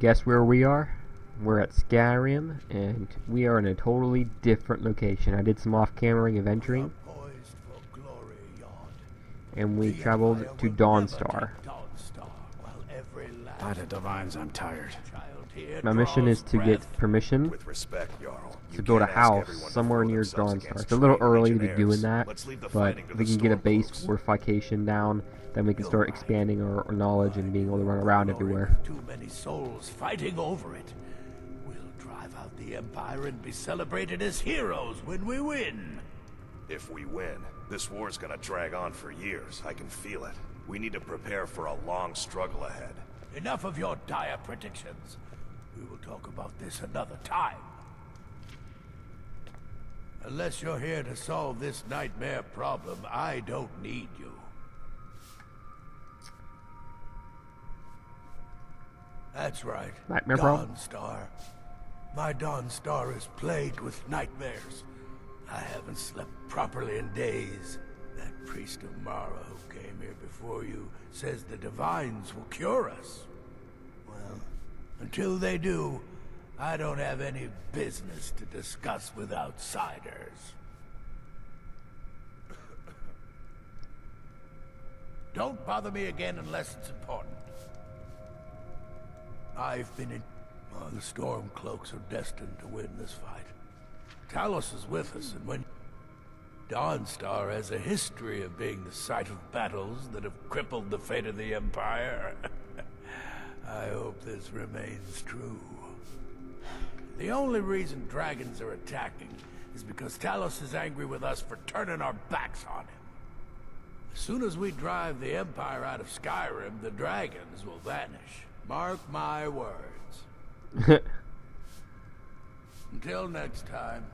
guess where we are? We're at SkyRim, and we are in a totally different location. I did some off-camera adventuring, and we traveled to Dawnstar. By the divines, I'm tired. My mission is to get permission to build a house somewhere near Dawnstar. It's a little early to be doing that, but if we can get a base fortification down, then we can start expanding our knowledge and being able to run around everywhere. Too many souls fighting over it. We'll drive out the Empire and be celebrated as heroes when we win. If we win, this war's gonna drag on for years. I can feel it. We need to prepare for a long struggle ahead. Enough of your dire predictions. We will talk about this another time. Unless you're here to solve this nightmare problem, I don't need you. That's right. Nightmare problem? Dawnstar. My Dawnstar is plagued with nightmares. I haven't slept properly in days. That priest of Mara who came here before you says the divines will cure us. Well, until they do, I don't have any business to discuss with outsiders. Don't bother me again unless it's important. I've been in... Oh, the Stormcloaks are destined to win this fight. Talos is with us, and when... Dawnstar has a history of being the site of battles that have crippled the fate of the Empire. I hope this remains true. The only reason dragons are attacking is because Talos is angry with us for turning our backs on him. As soon as we drive the Empire out of SkyRim, the dragons will vanish. Mark my words. Until next time.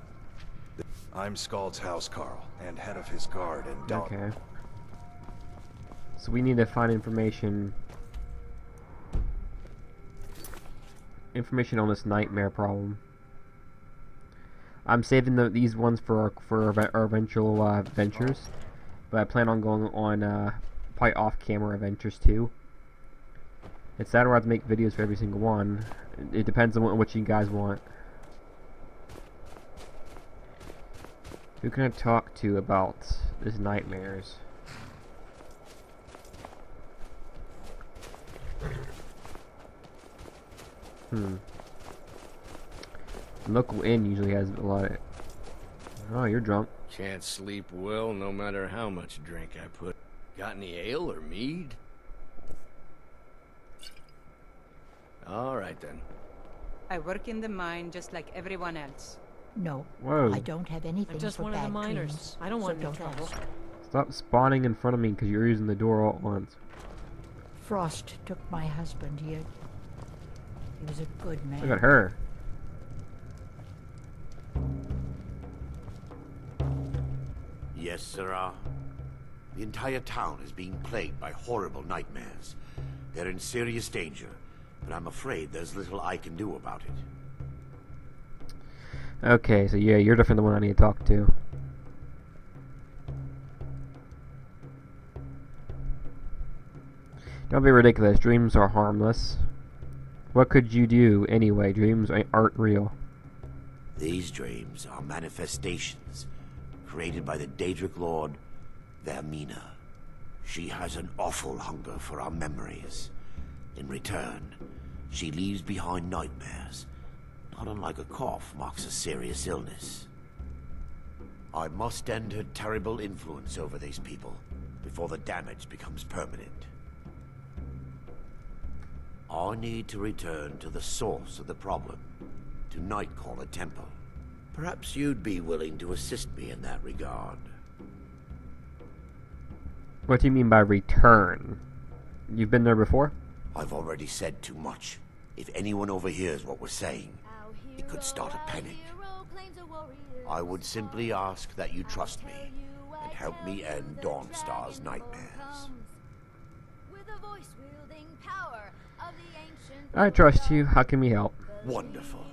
I'm Scald's housecarl, and head of his guard in Dawn. Okay. So we need to find information on this nightmare problem. I'm saving these ones for our eventual adventures, but I plan on going on probably off-camera adventures too. It's sad I have to make videos for every single one. It depends on what you guys want. Who can I talk to about these nightmares? The local inn usually has a lot of... Oh, you're drunk. Can't sleep well no matter how much drink I put. Got any ale or mead? All right then. I work in the mine just like everyone else. No, Whoa. I don't have anything I'm just for one of the bad miners. dreams, I don't so want no don't trouble. ask. Stop spawning in front of me because you're using the door all at once. Frost took my husband. He was a good man. Look at her. Yes, sirrah. The entire town is being plagued by horrible nightmares. They're in serious danger, but I'm afraid there's little I can do about it. Okay, so yeah, you're definitely the one I need to talk to. Don't be ridiculous. Dreams are harmless. What could you do anyway? Dreams aren't real. These dreams are manifestations created by the Daedric Lord, Vermina. She has an awful hunger for our memories. In return, she leaves behind nightmares. Not unlike a cough marks a serious illness. I must end her terrible influence over these people before the damage becomes permanent. I need to return to the source of the problem, to Nightcaller Temple. Perhaps you'd be willing to assist me in that regard. What do you mean by return? You've been there before? I've already said too much. If anyone overhears what we're saying, it could start a panic. I would simply ask that you trust me and help me end Dawnstar's nightmares. I trust you. How can we help? Wonderful.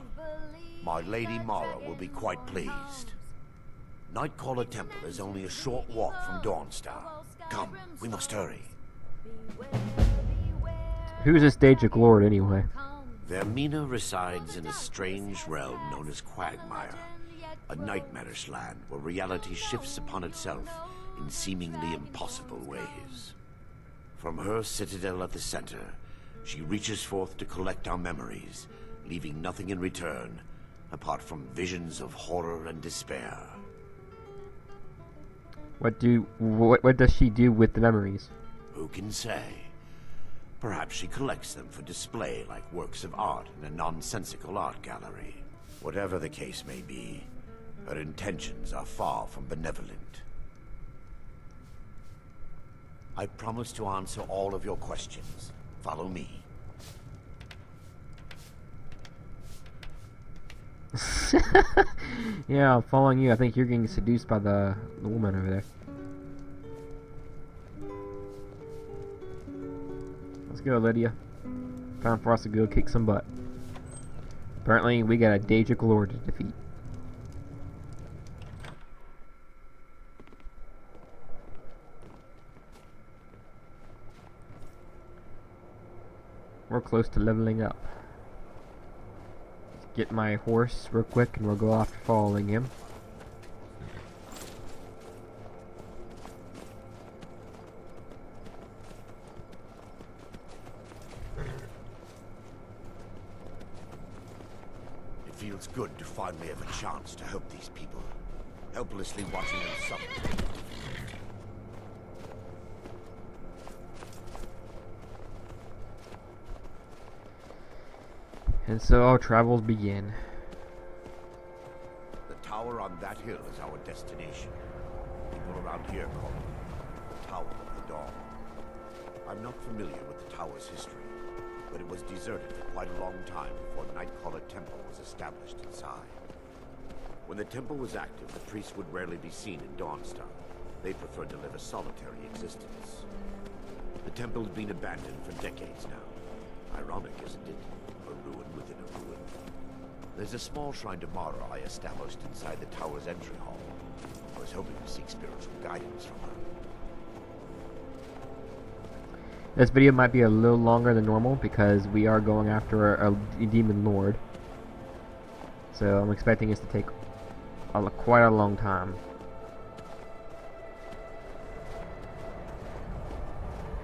My Lady Mara will be quite pleased. Nightcaller Temple is only a short walk from Dawnstar. Come, we must hurry. Who's this Daedric Lord anyway? Their Mina resides in a strange realm known as Quagmire, a nightmarish land where reality shifts upon itself in seemingly impossible ways. From her citadel at the center, she reaches forth to collect our memories, leaving nothing in return apart from visions of horror and despair. What does she do with the memories? Who can say? Perhaps she collects them for display like works of art in a nonsensical art gallery. Whatever the case may be, her intentions are far from benevolent. I promise to answer all of your questions. Follow me. Yeah, I'm following you. I think you're getting seduced by the woman over there. Let's go, Lydia. Time for us to go kick some butt. Apparently, we got a Daedric Lord to defeat. We're close to leveling up. Let's get my horse real quick and we'll go off following him. It feels good to finally have a chance to help these people, helplessly watching them suffer. And so our travels begin. The tower on that hill is our destination. People around here call it the Tower of the Dawn. I'm not familiar with the tower's history, but it was deserted for quite a long time before Nightcaller Temple was established inside. When the temple was active, the priests would rarely be seen in Dawnstar. They preferred to live a solitary existence. The temple's been abandoned for decades now. Ironic, isn't it? A ruin within a ruin. There's a small shrine to Mara I established inside the tower's entry hall. I was hoping to seek spiritual guidance from her. This video might be a little longer than normal because we are going after a demon lord. So I'm expecting this to take quite a long time.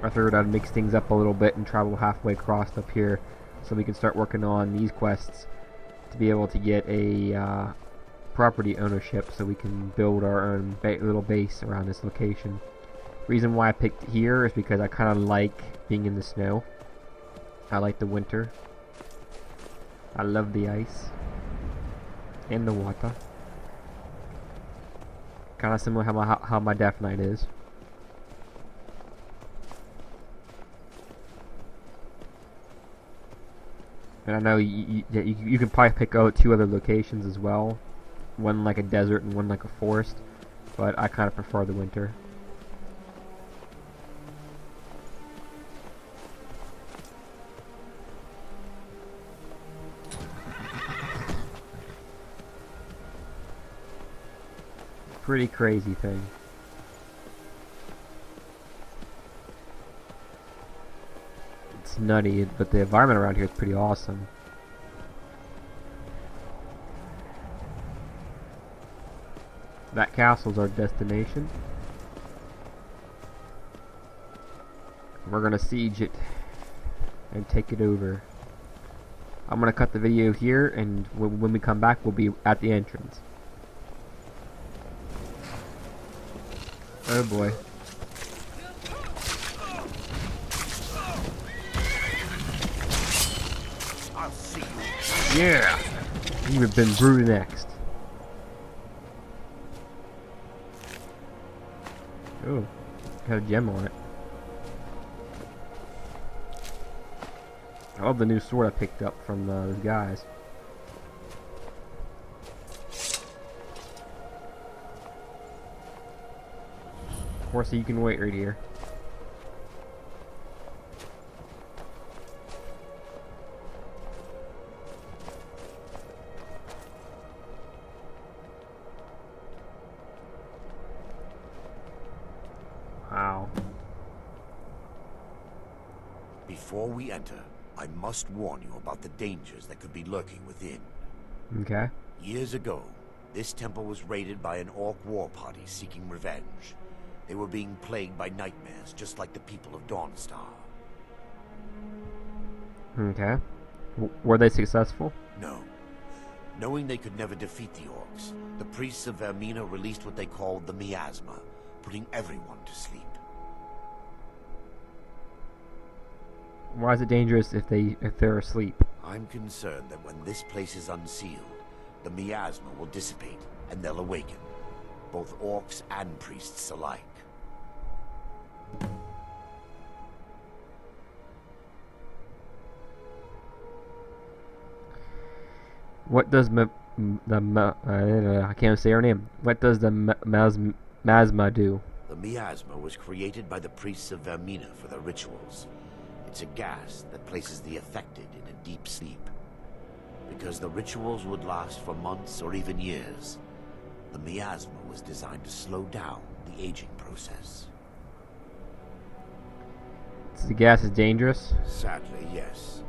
I figured I'd mix things up a little bit and travel halfway across up here so we can start working on these quests to be able to get a property ownership so we can build our own little base around this location. Reason why I picked here is because I kind of like being in the snow. I like the winter. I love the ice and the water. Kind of similar how my Death Knight is. And I know you can probably pick out two other locations as well. One like a desert and one like a forest. But I kind of prefer the winter. Pretty crazy thing. It's nutty, but the environment around here is pretty awesome. That castle's our destination. We're gonna siege it and take it over. I'm gonna cut the video here, and when we come back, we'll be at the entrance. Oh boy. I'll see you. Yeah! You've been Brundonx. Oh, got a gem on it. I love the new sword I picked up from those guys. Horsey, you can wait right here. Wow. Before we enter, I must warn you about the dangers that could be lurking within. Okay. Years ago, this temple was raided by an orc war party seeking revenge. They were being plagued by nightmares, just like the people of Dawnstar. Okay. Were they successful? No. Knowing they could never defeat the orcs, the priests of Vermina released what they called the miasma, putting everyone to sleep. Why is it dangerous if they're asleep? I'm concerned that when this place is unsealed, the miasma will dissipate and they'll awaken, both orcs and priests alike. What does I can't say her name. What does the miasma do? The miasma was created by the priests of Vermina for their rituals. It's a gas that places the affected in a deep sleep. Because the rituals would last for months or even years, the miasma was designed to slow down the aging process. So the gas is dangerous? Sadly, yes.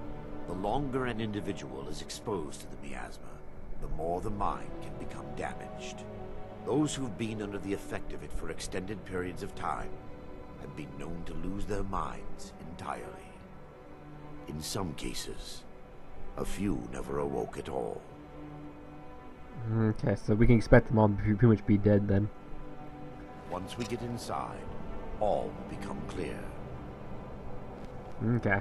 The longer an individual is exposed to the miasma, the more the mind can become damaged. Those who've been under the effect of it for extended periods of time have been known to lose their minds entirely. In some cases, a few never awoke at all. Okay, so we can expect them all to pretty much be dead then. Once we get inside, all will become clear. Okay.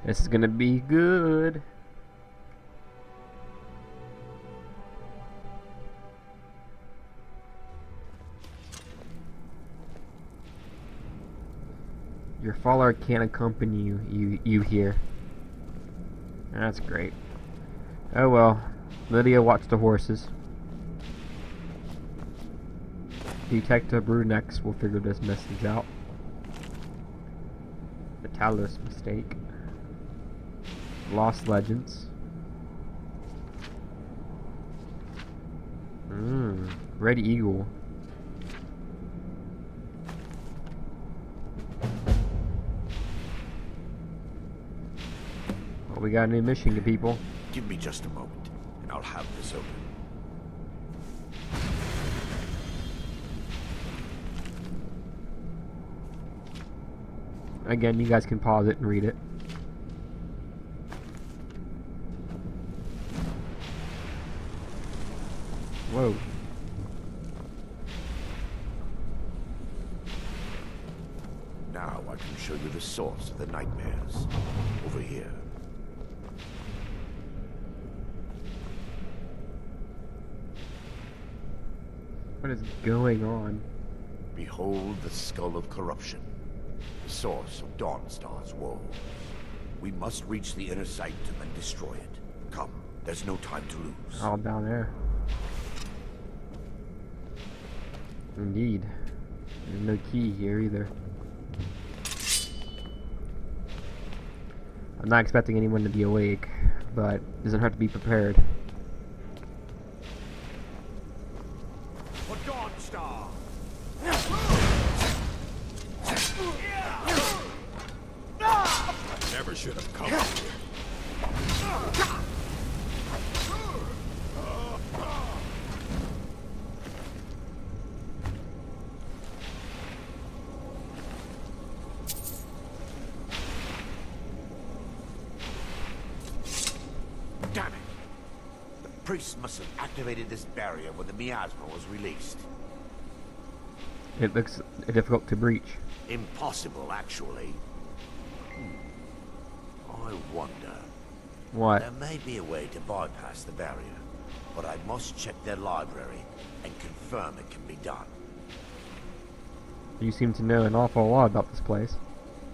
This is gonna be good. Your follower can't accompany you here. That's great. Oh well. Lydia, watch the horses. Detective Brundonx will figure this message out. The Talos mistake. Lost Legends. Red Eagle. Well, we got a new mission, people. Give me just a moment, and I'll have this open. Again, you guys can pause it and read it. Whoa. Now I can show you the source of the nightmares. Over here. What is going on? Behold the skull of corruption, the source of Dawnstar's woes. We must reach the inner sanctum and destroy it. Come, there's no time to lose. All down there. Indeed. There's no key here either. I'm not expecting anyone to be awake, but doesn't hurt to be prepared. For Dawnstar! Never should have come up here. Damn it! The priests must have activated this barrier when the miasma was released. It looks difficult to breach. Impossible, actually. I wonder. What? There may be a way to bypass the barrier, but I must check their library and confirm it can be done. You seem to know an awful lot about this place.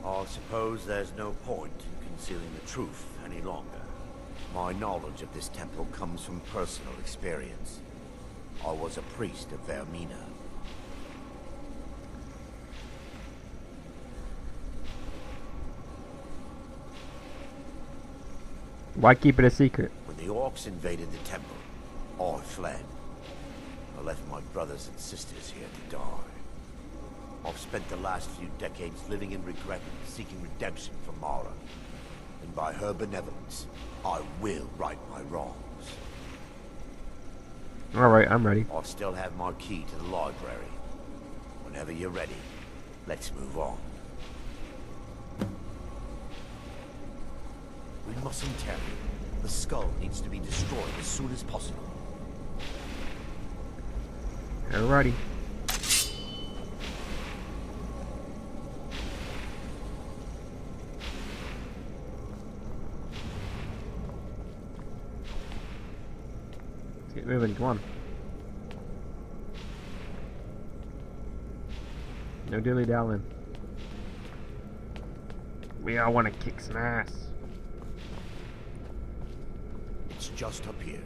I suppose there's no point in concealing the truth any longer. My knowledge of this temple comes from personal experience. I was a priest of Vermina. Why keep it a secret? When the orcs invaded the temple, I fled. I left my brothers and sisters here to die. I've spent the last few decades living in regret and seeking redemption from Mara. And by her benevolence, I will right my wrongs. Alright, I'm ready. I still have my key to the library. Whenever you're ready, let's move on. We mustn't tarry. The skull needs to be destroyed as soon as possible. Alrighty. Let's get moving, come on. No dilly-dallying. We all want to kick some ass. It's just up here.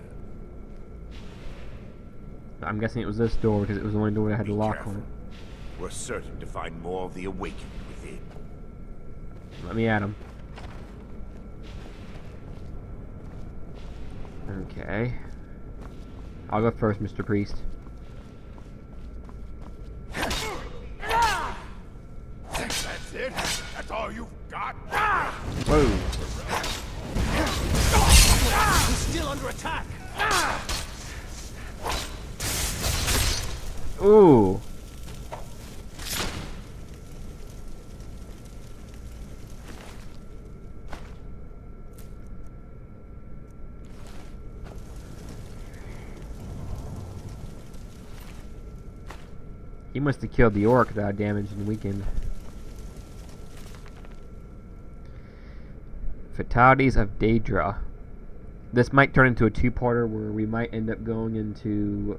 I'm guessing it was this door because it was the only door that had the Be lock careful. on it. We're certain to find more of the awakened within. Let me at him. Okay. I'll go first, Mr. Priest. That's it? That's all you've got? Whoa. He's still under attack! Ooh. He must have killed the orc without damage and weakened. Fatalities of Daedra. This might turn into a two-parter where we might end up going into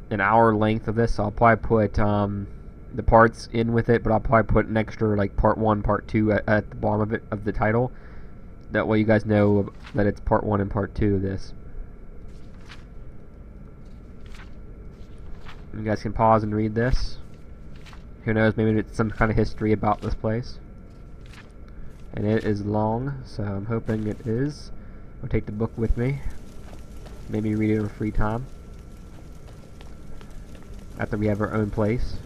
an hour length of this. So I'll probably put the parts in with it, but I'll probably put an extra like part 1, part 2 at the bottom of it of the title. That way you guys know that it's part 1 and part 2 of this. You guys can pause and read this. Who knows, maybe it's some kind of history about this place. And it is long, so I'm hoping it is. I'll take the book with me. Maybe read it in free time. After we have our own place.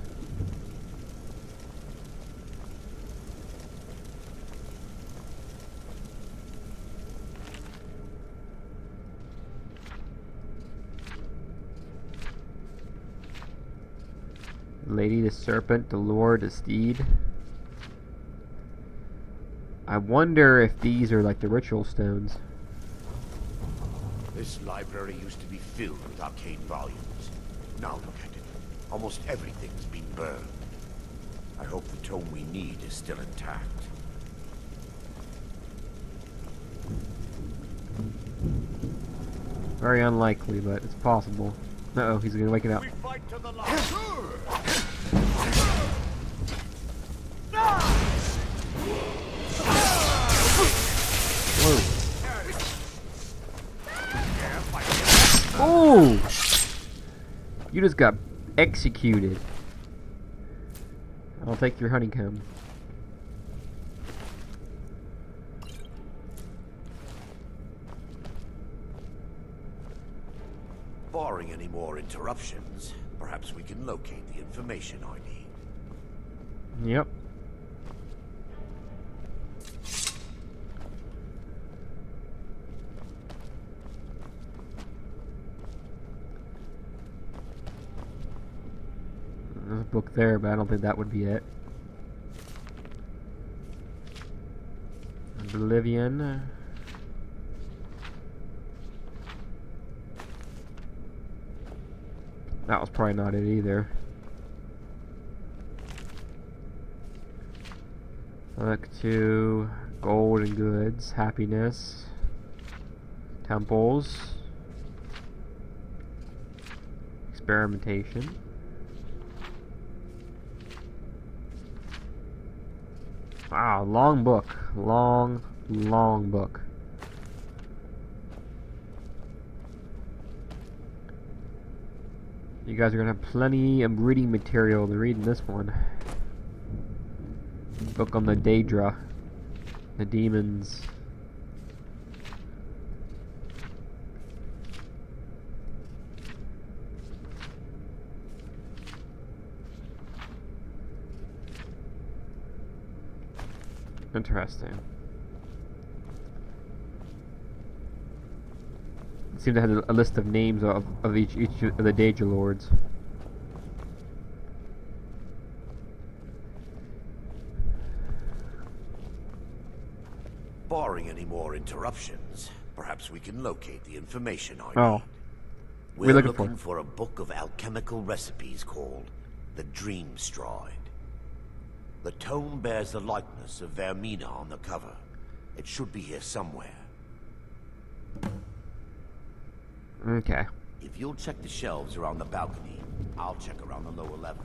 Lady, the serpent, the lord, the steed. I wonder if these are like the ritual stones. This library used to be filled with arcane volumes. Now look at it. Almost everything's been burned. I hope the tome we need is still intact. Very unlikely, but it's possible. Uh-oh, he's gonna wake it up. We fight to the last. Whoa. Oh! You just got executed. I'll take your honeycomb. Barring any more interruptions, perhaps we can locate the information I need. Yep. There's a book there, but I don't think that would be it. Oblivion. That was probably not it either. Look to gold and goods, happiness, temples, experimentation. Wow, long book. Long book. You guys are gonna have plenty of reading material to read in this one. Book on the Daedra, the demons. Interesting. It seems to have a list of names of each of the Danger Lords. Barring any more interruptions, perhaps we can locate the information I Oh. need. We're We're looking looking for a book of alchemical recipes called the Dream Stride. The tome bears the likeness of Vermina on the cover. It should be here somewhere. Okay. If you'll check the shelves around the balcony, I'll check around the lower level.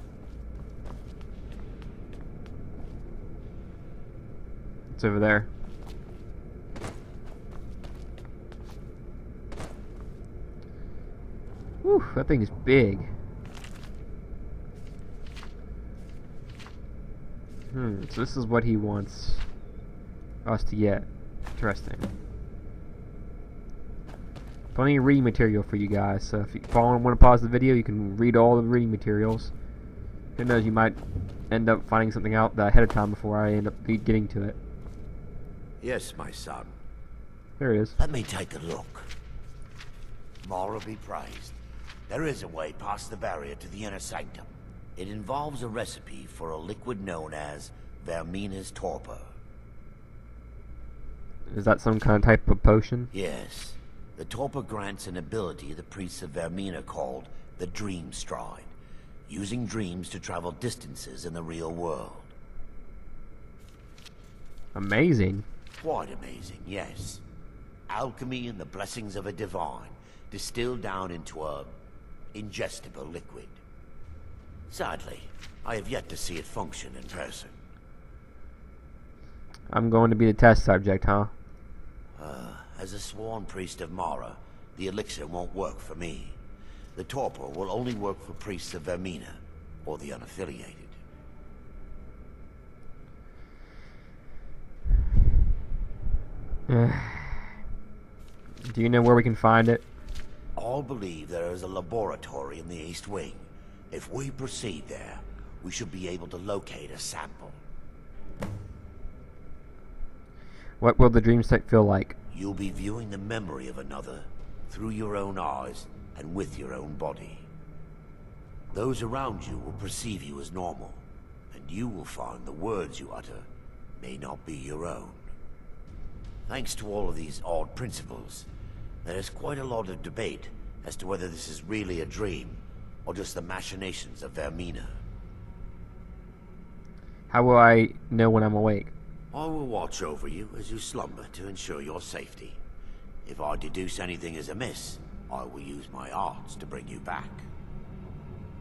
It's over there. Whew, that thing is big. So this is what he wants us to get. Interesting. Plenty of reading material for you guys, so if you want to pause the video, you can read all the reading materials. Who knows, you might end up finding something out ahead of time before I end up getting to it. Yes, my son. There it is. Let me take a look. Mara be praised. There is a way past the barrier to the inner sanctum. It involves a recipe for a liquid known as Vermina's torpor. Is that some kind of type of potion? Yes. The torpor grants an ability the priests of Vermina called the Dream Stride, using dreams to travel distances in the real world. Amazing. Quite amazing, yes. Alchemy and the blessings of a divine, distilled down into a ingestible liquid. Sadly, I have yet to see it function in person. I'm going to be the test subject, huh? As a sworn priest of Mara, the elixir won't work for me. The torpor will only work for priests of Vermina, or the unaffiliated. Do you know where we can find it? All believe there is a laboratory in the East Wing. If we proceed there, we should be able to locate a sample. What will the dream state feel like? You'll be viewing the memory of another through your own eyes and with your own body. Those around you will perceive you as normal, and you will find the words you utter may not be your own. Thanks to all of these odd principles, there is quite a lot of debate as to whether this is really a dream or just the machinations of Vermina. How will I know when I'm awake? I will watch over you as you slumber to ensure your safety. If I deduce anything is amiss, I will use my arts to bring you back.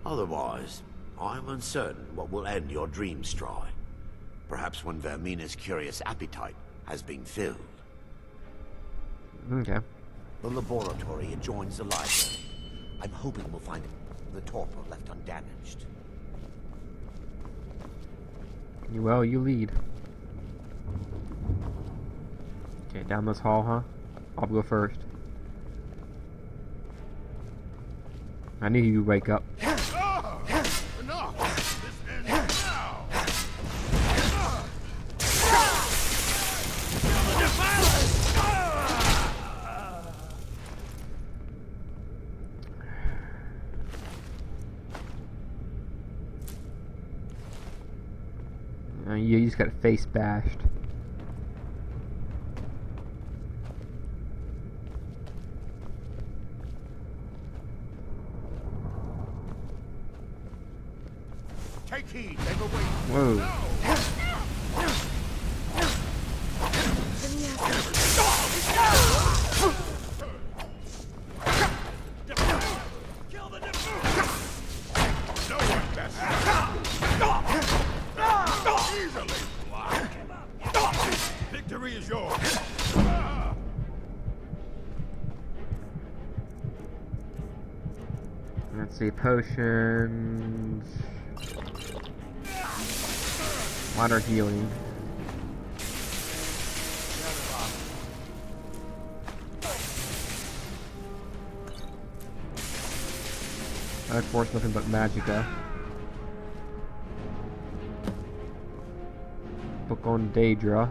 Otherwise, I am uncertain what will end your dream stride. Perhaps when Vermina's curious appetite has been filled. Okay. The laboratory adjoins the library. I'm hoping we'll find the torpor left undamaged. Well, you lead. Okay, down this hall, huh? I'll go first. I knew you'd wake up. You just got face bashed. Take heed, they've awaited. Whoa. Kill the no one best. Easily blocked. Victory is yours. Let's see, potions. Water healing. Of course, nothing but magicka. book on Daedra.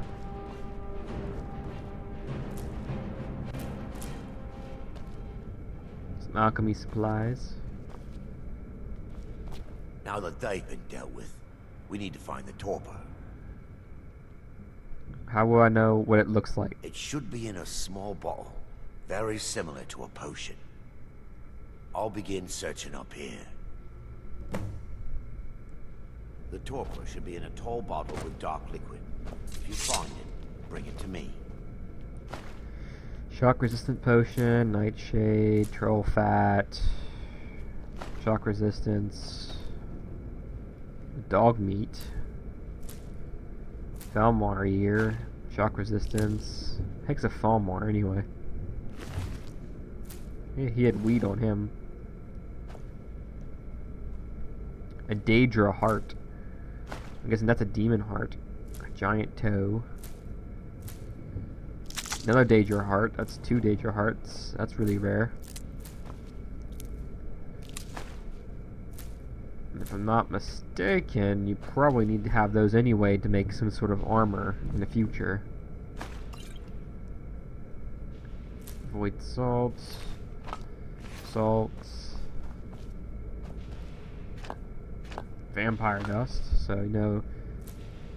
Some alchemy supplies. Now that they've been dealt with, we need to find the torpor. How will I know what it looks like? It should be in a small bottle, very similar to a potion. I'll begin searching up here. The torpor should be in a tall bottle with dark liquid. If you find it, bring it to me. Shock resistant potion, nightshade, troll fat, shock resistance, dog meat, Falmar ear, shock resistance. Heck's a Falmar anyway. He had weed on him. A Daedra heart. I'm guessing that's a demon heart. A giant toe. Another Daedra heart. That's 2 Daedra hearts. That's really rare. And if I'm not mistaken, you probably need to have those anyway to make some sort of armor in the future. Void salts. Salts. Vampire dust, so you know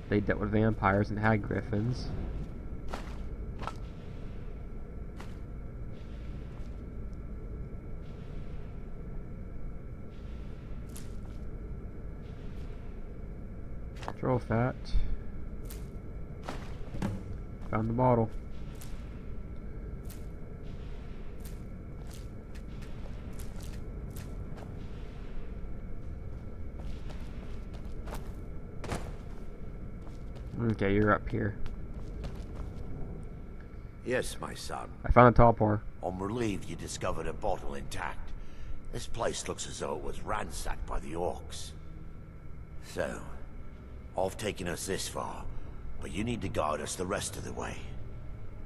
they dealt with vampires and had griffins. Troll fat. Found the bottle. Okay, you're up here. Yes, my son. I found a torpor. I'm relieved you discovered a bottle intact. This place looks as though it was ransacked by the orcs. So, I've taken us this far, but you need to guide us the rest of the way.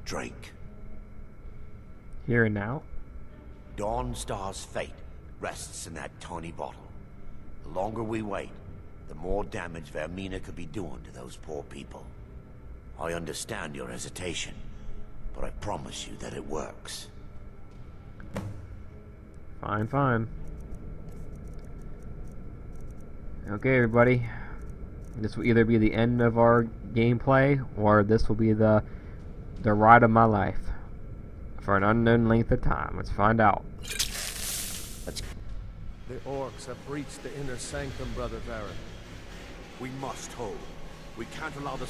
Drink. Here and now? Dawnstar's fate rests in that tiny bottle. The longer we wait, the more damage Vermina could be doing to those poor people. I understand your hesitation, but I promise you that it works. Fine, fine. Okay, everybody. This will either be the end of our gameplay, or this will be the ride of my life. For an unknown length of time. Let's find out. The orcs have breached the inner sanctum, Brother Varyn. We must hold. We can't allow the